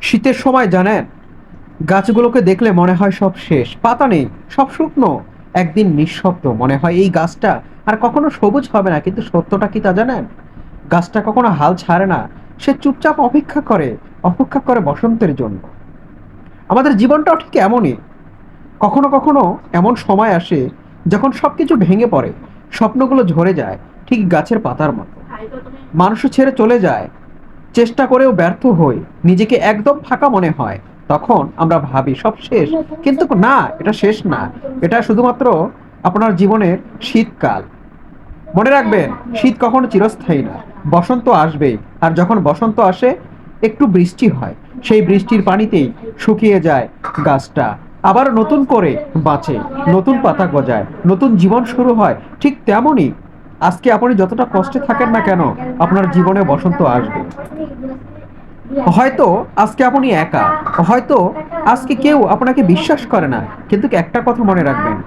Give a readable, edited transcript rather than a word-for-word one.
শীতের সময় জানেন, গাছগুলোকে দেখলে মনে হয় সব শেষ, পাতা নেই, সব শুকনো। একদিন নিঃশব্দ মনে হয় এই গাছটা আর কখনো সবুজ হবে না, কিন্তু সত্যটা কি তা জানেন? গাছটা কখনো হাল ছাড়ে না। সে চুপচাপ অপেক্ষা করে বসন্তের জন্য। আমাদের জীবনটাও ঠিক এমনই। কখনো কখনো এমন সময় আসে যখন সবকিছু ভেঙে পড়ে, স্বপ্নগুলো ঝরে যায়, ঠিক গাছের পাতার মতো। মানুষও ছেড়ে চলে যায়, চেষ্টা করেও ব্যর্থ হই, নিজেকে একদম ফাঁকা মনে হয়। তখন আমরা ভাবি সব শেষ, কিন্তু না, এটা শেষ না। এটা শুধুমাত্র আপনার জীবনের শীতকাল। মনে রাখবেন, শীত কখনো চিরস্থায়ী না। বসন্ত আসবেই, আর যখন বসন্ত আসে একটু বৃষ্টি হয়, সেই বৃষ্টির পানিতেই শুকিয়ে যায় গাছটা, আবার নতুন করে বাঁচে, নতুন পাতা গজায়, নতুন জীবন শুরু হয়। ঠিক তেমনই আজকে আপনি যতটা কষ্টে থাকেন না কেন, আপনার জীবনে বসন্ত আসবে। হয়তো আজকে আপনি একা, হয়তো আজকে কেউ আপনাকে বিশ্বাস করে না, কিন্তু একটা কথা মনে রাখবেন,